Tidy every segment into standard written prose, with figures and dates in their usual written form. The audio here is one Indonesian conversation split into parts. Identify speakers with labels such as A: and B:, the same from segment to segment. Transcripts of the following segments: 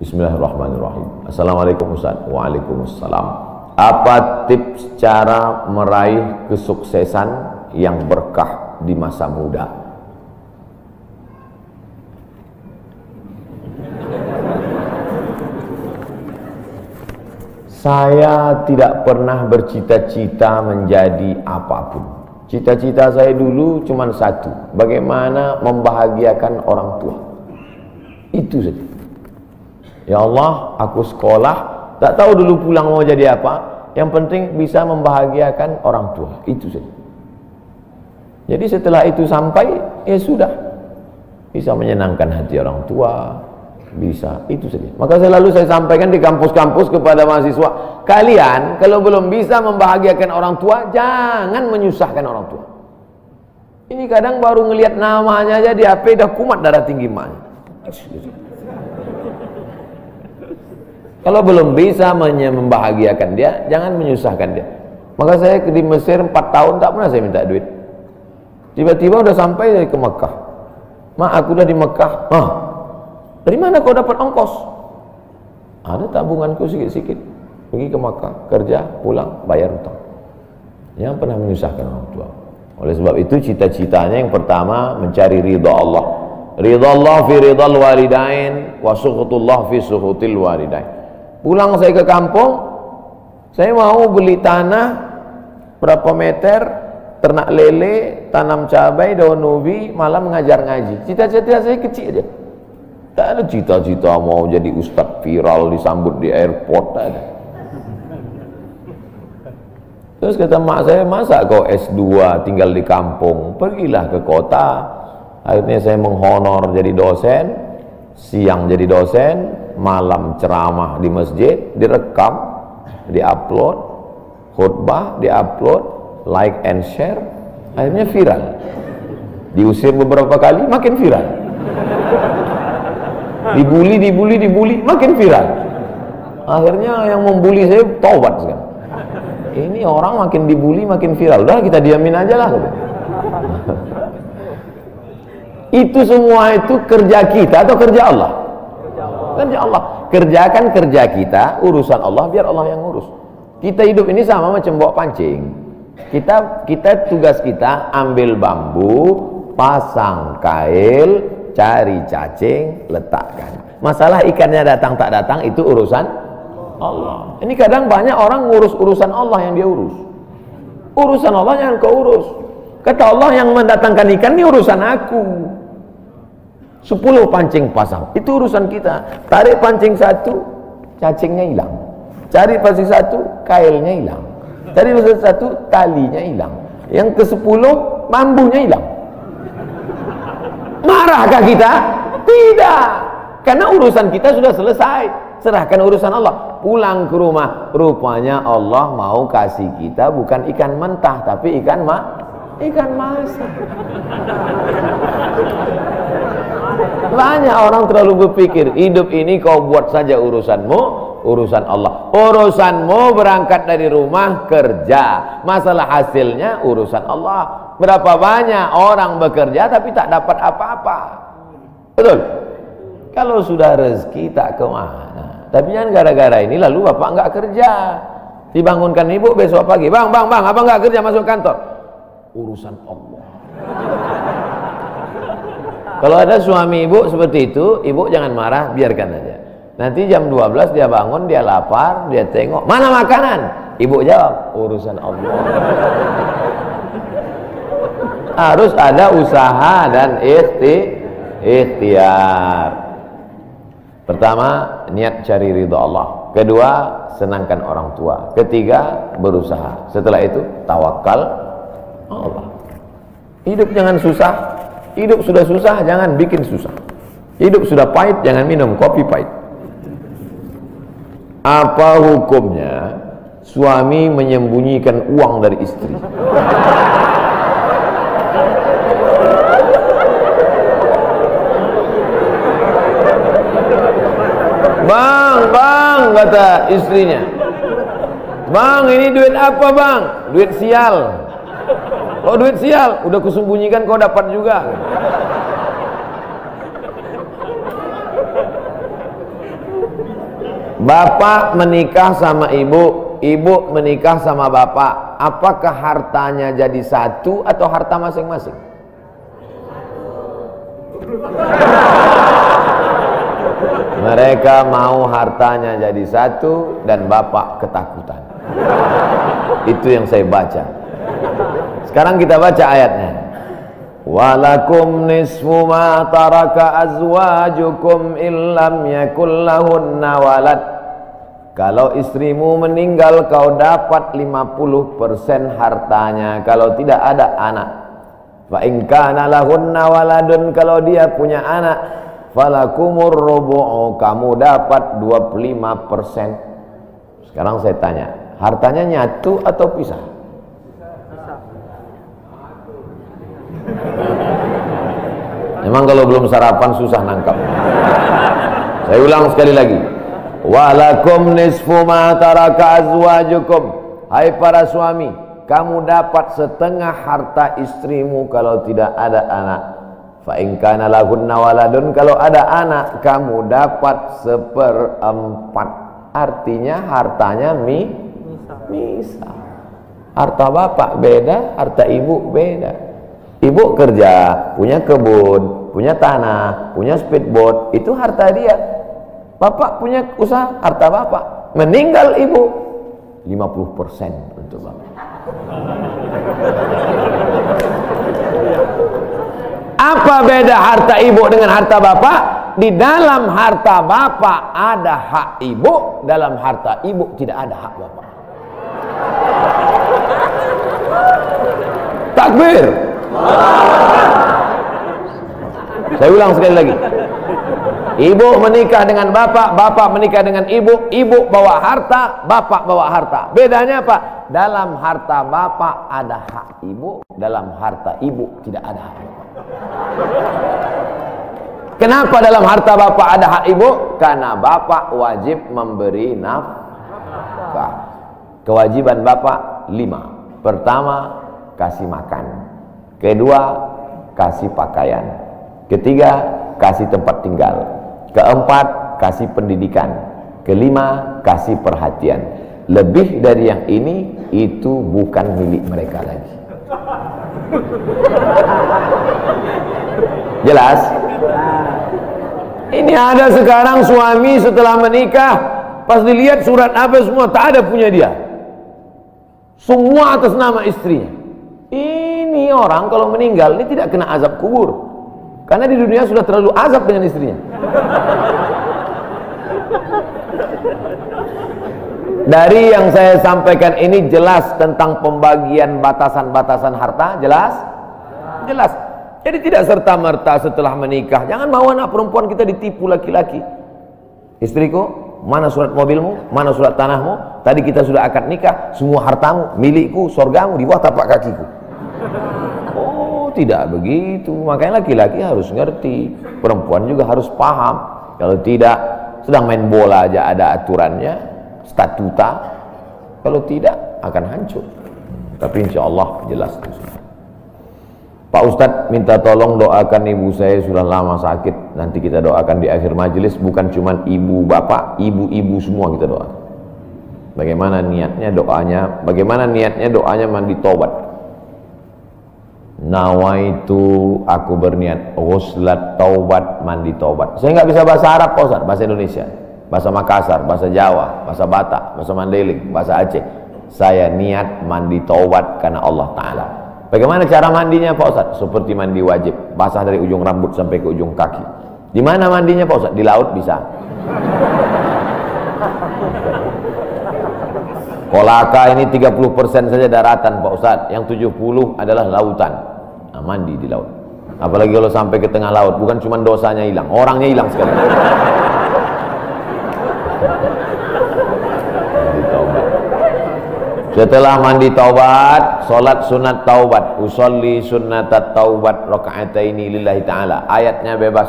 A: Bismillahirrahmanirrahim. Assalamualaikum Ustaz. Waalaikumsalam. Apa tips cara meraih kesuksesan yang berkah di masa muda? Saya tidak pernah bercita-cita menjadi apapun. Cita-cita saya dulu cuma satu, bagaimana membahagiakan orang tua. Itu saja. Ya Allah, aku sekolah, tak tahu dulu pulang mau jadi apa. Yang penting bisa membahagiakan orang tua. Itu saja. Jadi setelah itu sampai, ya sudah. Bisa menyenangkan hati orang tua. Bisa, itu saja. Maka selalu saya sampaikan di kampus-kampus kepada mahasiswa, kalian kalau belum bisa membahagiakan orang tua, jangan menyusahkan orang tua. Ini kadang baru ngelihat namanya aja di HP udah kumat darah tinggi emaknya. Kalau belum bisa membahagiakan dia, jangan menyusahkan dia. Maka saya di Mesir 4 tahun tak pernah saya minta duit. Tiba-tiba udah sampai ke Mekah. Mak, aku udah di Mekah. Dari mana kau dapat ongkos? Ada tabunganku sikit-sikit. Pergi ke Mekah, kerja, pulang, bayar hutang. Jangan pernah menyusahkan orang tua. Oleh sebab itu cita-citanya yang pertama mencari ridha Allah. Ridha Allah fi ridhal walidain wa sukhutullah fi sukhutil walidain. Pulang saya ke kampung, saya mau beli tanah berapa meter, ternak lele, tanam cabai, daun ubi, malam mengajar ngaji. Cita-cita saya kecil aja. Tak ada cita-cita mau jadi ustadz viral disambut di airport, tak ada. Terus kata mak saya, masa kau S2 tinggal di kampung, pergilah ke kota. Akhirnya saya menghonor jadi dosen, siang jadi dosen, malam ceramah di masjid, direkam, diupload, khutbah diupload, like and share, akhirnya viral. Diusir beberapa kali, makin viral. Dibully, makin viral. Akhirnya yang membuli saya taubat sekarang. Ini orang makin dibully, makin viral. Udah kita diamin aja lah. Itu semua itu kerja kita atau kerja Allah? Kerja Allah. Kerjakan kerja kita, urusan Allah, biar Allah yang ngurus. Kita hidup ini sama macam bawa pancing. Kita tugas kita ambil bambu, pasang kail, cari cacing, letakkan. Masalah ikannya datang tak datang itu urusan Allah. Ini kadang banyak orang ngurus urusan Allah yang dia urus. Urusan Allah yang kau urus. Kata Allah, yang mendatangkan ikan ini urusan aku. 10 pancing pasang, itu urusan kita. Tarik pancing 1, cacingnya hilang. Cari pancing 1, kailnya hilang. Cari pancing 1, talinya hilang. Yang ke-10, bambunya hilang. Marahkah kita? Tidak. Karena urusan kita sudah selesai. Serahkan urusan Allah. Pulang ke rumah, rupanya Allah mau kasih kita bukan ikan mentah, tapi ikan masak. Banyak orang terlalu berpikir hidup ini kau buat saja urusanmu, urusan Allah. Urusanmu berangkat dari rumah kerja, masalah hasilnya urusan Allah. Berapa banyak orang bekerja tapi tak dapat apa-apa. Betul? Kalau sudah rezeki tak kemana. Tapi jangan gara-gara ini lalu bapak enggak kerja. Dibangunkan ibu besok pagi, bang, abang enggak kerja masuk kantor. Urusan Allah. Kalau ada suami ibu seperti itu, ibu jangan marah, biarkan aja. Nanti jam 12 dia bangun, dia lapar, dia tengok, mana makanan? Ibu jawab, urusan Allah. Harus ada usaha dan ikhtiar. Pertama, niat cari ridha Allah. Kedua, senangkan orang tua. Ketiga, berusaha. Setelah itu, tawakal Allah. Hidup jangan susah. Hidup sudah susah, jangan bikin susah. Hidup sudah pahit, jangan minum kopi pahit. Apa hukumnya suami menyembunyikan uang dari istri? Bang, kata istrinya. Bang, ini duit apa bang? Duit sial. Oh, duit sial, udah kusembunyikan kau dapat juga. Bapak menikah sama ibu, ibu menikah sama bapak, apakah hartanya jadi satu atau harta masing-masing? Mereka mau hartanya jadi satu dan bapak ketakutan. Itu yang saya baca. Sekarang kita baca ayatnya. Walakum nisfu ma taraka azwajukum illam yakul lahunna walad. Kalau istrimu meninggal kau dapat 50% hartanya kalau tidak ada anak. Fa in kana lahunna waladun, kalau dia punya anak, falakumur rubu'u, kamu dapat 25%. Sekarang saya tanya, hartanya nyatu atau pisah? Memang kalau belum sarapan susah nangkap. Saya ulang sekali lagi. Walakum nisfu ma taraka azwajukum. Hai para suami, kamu dapat setengah harta istrimu kalau tidak ada anak. Fa in kana lahunna waladun, kalau ada anak kamu dapat 1/4. Artinya hartanya misah. Harta bapak beda, harta ibu beda. Ibu kerja, punya kebun, punya tanah, punya speedboat, itu harta dia. Bapak punya usaha, harta bapak. Meninggal ibu, 50% untuk bapak. Apa beda harta ibu dengan harta bapak? Di dalam harta bapak ada hak ibu, dalam harta ibu tidak ada hak bapak. Takbir. Saya ulang sekali lagi. Ibu menikah dengan bapak, bapak menikah dengan ibu, ibu bawa harta, bapak bawa harta. Bedanya apa? Dalam harta bapak ada hak ibu, dalam harta ibu tidak ada hak bapak. Kenapa dalam harta bapak ada hak ibu? Karena bapak wajib memberi nafkah. Kewajiban bapak 5. Pertama, kasih makan. Kedua, kasih pakaian. Ketiga, kasih tempat tinggal. Keempat, kasih pendidikan. Kelima, kasih perhatian. Lebih dari yang ini, itu bukan milik mereka lagi. Jelas? Ini ada sekarang suami setelah menikah, pas dilihat surat apa semua, tak ada punya dia. Semua atas nama istrinya. Ini orang kalau meninggal ini tidak kena azab kubur, karena di dunia sudah terlalu azab dengan istrinya. Dari yang saya sampaikan ini jelas tentang pembagian batasan-batasan harta, jelas? Jelas. Jadi tidak serta-merta setelah menikah, jangan mau anak perempuan kita ditipu laki-laki. Istriku, mana surat mobilmu, mana surat tanahmu, tadi kita sudah akad nikah, semua hartamu, milikku, surgamu di bawah tapak kakiku. Oh, tidak begitu. Makanya laki-laki harus ngerti, perempuan juga harus paham. Kalau tidak, sedang main bola aja ada aturannya, statuta. Kalau tidak, akan hancur. Tapi insya Allah jelas. Pak Ustadz minta tolong doakan ibu saya, sudah lama sakit. Nanti kita doakan di akhir majelis. Bukan cuma ibu bapak, ibu-ibu semua kita doakan. Bagaimana niatnya doanya? Bagaimana niatnya doanya mandi taubat? Nawaitu, aku berniat ghuslat taubat, mandi taubat. Saya nggak bisa bahasa Arab Pak Ustadz, bahasa Indonesia, bahasa Makassar, bahasa Jawa, bahasa Batak, bahasa Mandailing, bahasa Aceh. Saya niat mandi taubat karena Allah Ta'ala. Bagaimana cara mandinya Pak Ustadz? Seperti mandi wajib, basah dari ujung rambut sampai ke ujung kaki. Di mana mandinya Pak Ustadz? Di laut bisa. Kolaka ini 30% saja daratan Pak Ustadz, yang 70 adalah lautan. Nah, mandi di laut. Apalagi kalau sampai ke tengah laut, bukan cuma dosanya hilang, orangnya hilang sekali. Setelah mandi taubat, salat sunat taubat, usolli sunnatat taubat raka'ataini lillahi ta'ala. Ayatnya bebas.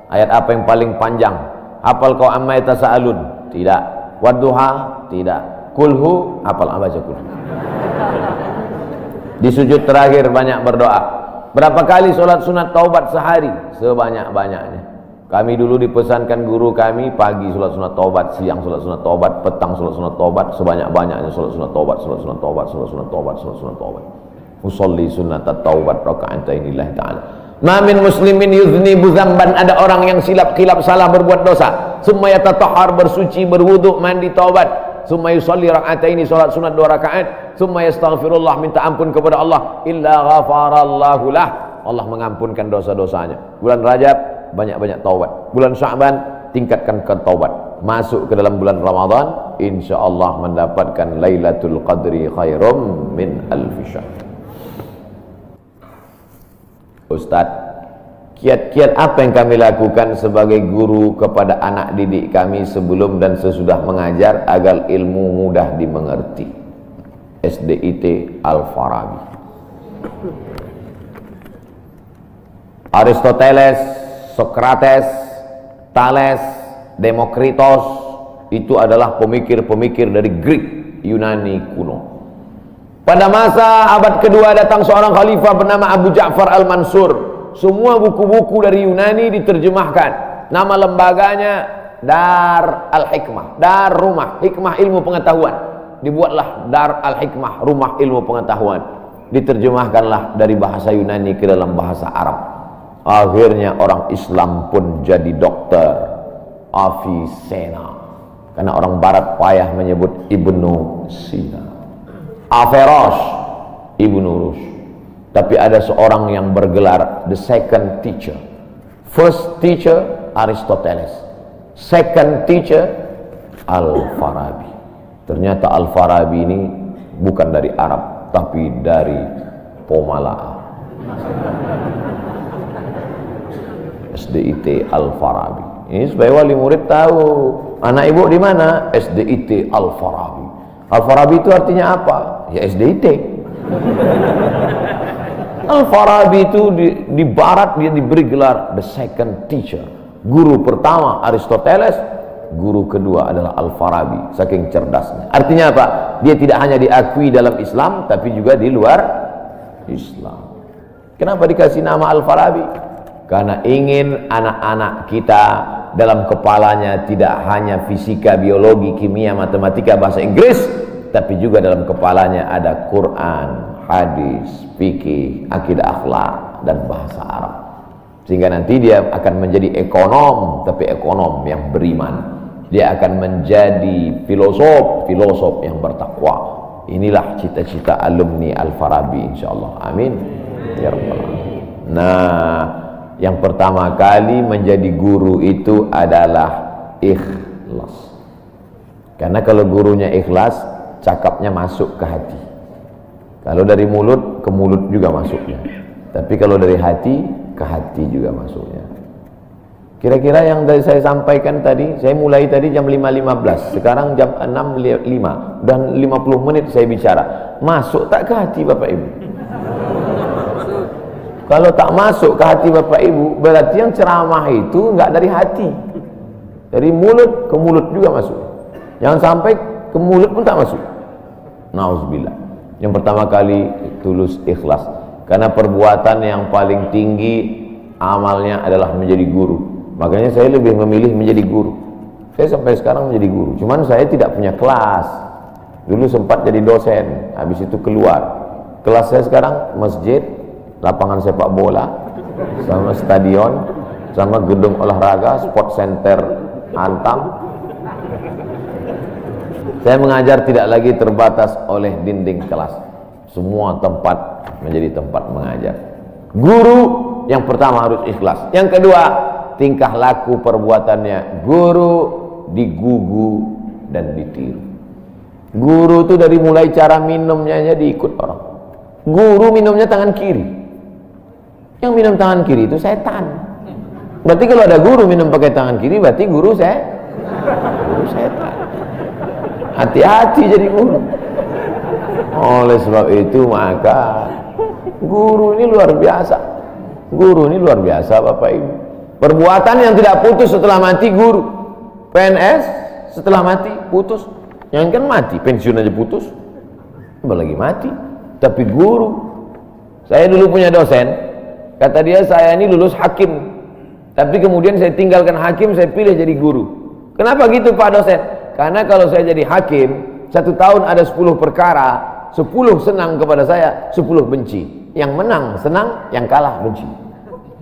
A: Ayat apa yang paling panjang? Hafal kau amma yatasaalun? Tidak. Wadduha? Tidak. Kulhu? Hafal baca kulhu. Di sujud terakhir banyak berdoa. Berapa kali salat sunat taubat sehari? Sebanyak-banyaknya. Kami dulu dipesankan guru kami, pagi sholat sunat taubat, siang sholat sunat taubat, petang sholat sunat taubat, sebanyak-banyaknya sholat sunat taubat, sholat sunat taubat, sholat sunat taubat, sholat sunat taubat. Usolli sunat taubat raka'atain lillahi ta'ala. Ma min muslimin yuznibu dzamban, ada orang yang silap salah berbuat dosa, summa yatatahhar, bersuci, berwudu, mandi, taubat, summa yusolli raka'ataini, sholat sunat 2 rakaat, summa yastaghfirullah, minta ampun kepada Allah, illa ghafarallahu lah, Allah mengampunkan dosa-dosanya. Bulan Rajab banyak-banyak taubat, bulan Sya'ban tingkatkan ke taubat, masuk ke dalam bulan Ramadan insyaallah mendapatkan Lailatul Qadri khairum min alfi syahr. Ustaz, kiat-kiat apa yang kami lakukan sebagai guru kepada anak didik kami sebelum dan sesudah mengajar agar ilmu mudah dimengerti? SDIT Al-Farabi. Aristoteles, Socrates, Thales, Demokritos, itu adalah pemikir-pemikir dari Greek, Yunani kuno. Pada masa abad kedua datang seorang khalifah bernama Abu Ja'far Al-Mansur. Semua buku-buku dari Yunani diterjemahkan. Nama lembaganya Dar Al-Hikmah, Dar Rumah Hikmah Ilmu Pengetahuan. Dibuatlah Dar Al-Hikmah, Rumah Ilmu Pengetahuan. Diterjemahkanlah dari bahasa Yunani ke dalam bahasa Arab. Akhirnya orang Islam pun jadi dokter, Avicenna, karena orang Barat payah menyebut Ibnu Sina. Averroes, Ibnu Rushd. Tapi ada seorang yang bergelar the second teacher. First teacher Aristoteles, second teacher Al-Farabi. Ternyata Al-Farabi ini bukan dari Arab, tapi dari Pomalaa. SDIT Al-Farabi. Ini supaya wali murid tahu, anak ibu di mana? SDIT Al-Farabi. Al-Farabi itu artinya apa? Ya SDIT. Al-Farabi itu di barat dia diberi gelar the second teacher. Guru pertama Aristoteles, guru kedua adalah Al-Farabi, saking cerdasnya. Artinya apa? Dia tidak hanya diakui dalam Islam tapi juga di luar Islam. Kenapa dikasih nama Al-Farabi? Karena ingin anak-anak kita dalam kepalanya tidak hanya fisika, biologi, kimia, matematika, bahasa Inggris, tapi juga dalam kepalanya ada Quran, hadis, fikih, akidah, akhlak, dan bahasa Arab. Sehingga nanti dia akan menjadi ekonom, tapi ekonom yang beriman. Dia akan menjadi filosof yang bertakwa. Inilah cita-cita alumni Al-Farabi insyaallah. Amin ya rabbal alamin. Nah, yang pertama kali menjadi guru itu adalah ikhlas. Karena kalau gurunya ikhlas, cakapnya masuk ke hati. Kalau dari mulut, ke mulut juga masuknya. Tapi kalau dari hati, ke hati juga masuknya. Kira-kira yang dari saya sampaikan tadi, saya mulai tadi jam 5.15, sekarang jam 6.05, dan 50 menit saya bicara. Masuk tak ke hati Bapak Ibu? Kalau tak masuk ke hati Bapak Ibu, berarti yang ceramah itu enggak dari hati. Dari mulut ke mulut juga masuk. Jangan sampai ke mulut pun tak masuk. Nauzubillah. Yang pertama kali tulus ikhlas. Karena perbuatan yang paling tinggi amalnya adalah menjadi guru. Makanya saya lebih memilih menjadi guru. Saya sampai sekarang menjadi guru. Cuman saya tidak punya kelas. Dulu sempat jadi dosen, habis itu keluar. Kelas saya sekarang masjid, lapangan sepak bola, sama stadion, sama gedung olahraga, sport center Antam. Saya mengajar tidak lagi terbatas oleh dinding kelas. Semua tempat menjadi tempat mengajar. Guru yang pertama harus ikhlas. Yang kedua, tingkah laku perbuatannya. Guru digugu dan ditiru. Guru itu dari mulai cara minumnya aja diikut orang. Guru minumnya tangan kiri. Yang minum tangan kiri itu setan. Berarti kalau ada guru minum pakai tangan kiri, berarti guru setan. Hati-hati jadi guru. Oleh sebab itu maka guru ini luar biasa. Guru ini luar biasa Bapak Ibu. Perbuatan yang tidak putus setelah mati guru. PNS setelah mati putus. Yang kan mati, pensiun aja putus. Apalagi mati. Tapi guru. Saya dulu punya dosen. Kata dia, saya ini lulus hakim. Tapi kemudian saya tinggalkan hakim, saya pilih jadi guru. Kenapa gitu Pak dosen? Karena kalau saya jadi hakim, 1 tahun ada 10 perkara, 10 senang kepada saya, 10 benci. Yang menang senang, yang kalah benci.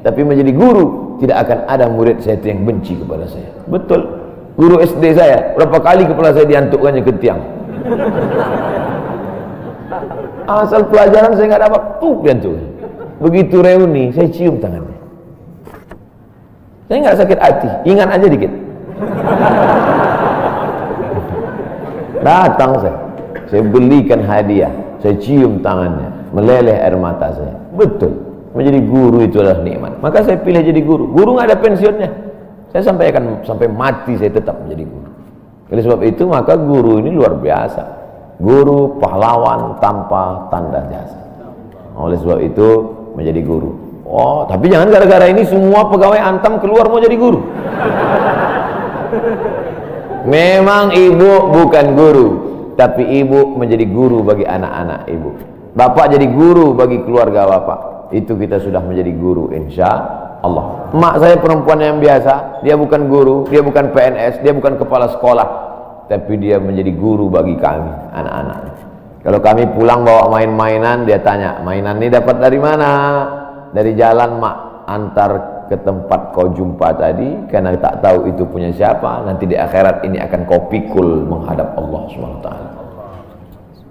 A: Tapi menjadi guru, tidak akan ada murid saya yang benci kepada saya. Betul. Guru SD saya, berapa kali kepala saya diantukkannya ke tiang. Asal pelajaran saya nggak dapat, diantuk. Begitu reuni, saya cium tangannya. Saya nggak sakit hati, ingat aja dikit. Datang saya belikan hadiah, saya cium tangannya, meleleh air mata saya. Betul, menjadi guru itu adalah nikmat. Maka saya pilih jadi guru. Guru nggak ada pensiunnya. Saya sampai mati saya tetap menjadi guru. Oleh sebab itu maka guru ini luar biasa. Guru pahlawan tanpa tanda jasa. Oleh sebab itu menjadi guru. Oh, tapi jangan gara-gara ini semua pegawai Antam keluar mau jadi guru. Memang ibu bukan guru, tapi ibu menjadi guru bagi anak-anak ibu. Bapak jadi guru bagi keluarga bapak. Itu kita sudah menjadi guru insya Allah. Emak saya perempuan yang biasa, dia bukan guru, dia bukan PNS, dia bukan kepala sekolah, tapi dia menjadi guru bagi kami, anak-anak. Kalau kami pulang bawa main-mainan, dia tanya, mainan ini dapat dari mana? Dari jalan mak, antar ke tempat kau jumpa tadi, karena tak tahu itu punya siapa. Nanti di akhirat ini akan kau pikul menghadap Allah SWT.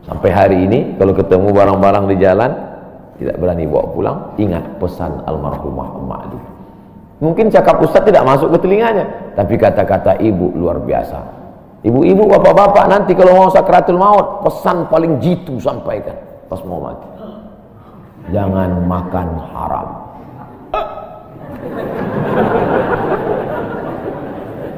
A: Sampai hari ini kalau ketemu barang-barang di jalan tidak berani bawa pulang, ingat pesan almarhumah emak Ali. Mungkin cakap ustaz tidak masuk ke telinganya, tapi kata-kata ibu luar biasa. Ibu-ibu, bapak-bapak, nanti kalau mau sakratul maut, pesan paling jitu sampaikan pas mau mati. Jangan makan haram.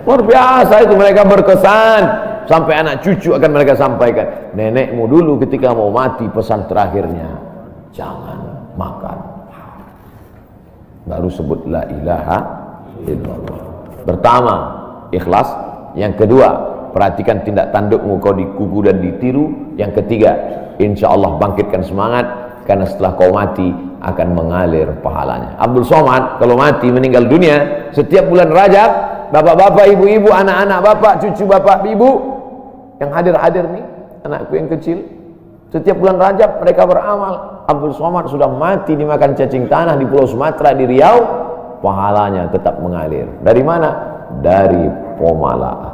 A: Luar biasa itu, mereka berkesan. Sampai anak cucu akan mereka sampaikan. Nenekmu dulu ketika mau mati, pesan terakhirnya, jangan makan haram. Baru sebut la ilaha illallah. Pertama, ikhlas. Yang kedua, perhatikan tindak tandukmu, kau dikuku dan ditiru. Yang ketiga, insya Allah bangkitkan semangat, karena setelah kau mati akan mengalir pahalanya. Abdul Somad kalau mati meninggal dunia, setiap bulan Rajab, bapak-bapak, ibu-ibu, anak-anak bapak, cucu bapak, ibu yang hadir-hadir nih, anakku yang kecil, setiap bulan Rajab mereka beramal. Abdul Somad sudah mati dimakan cacing tanah di Pulau Sumatera, di Riau, pahalanya tetap mengalir. Dari mana? Dari Pomala.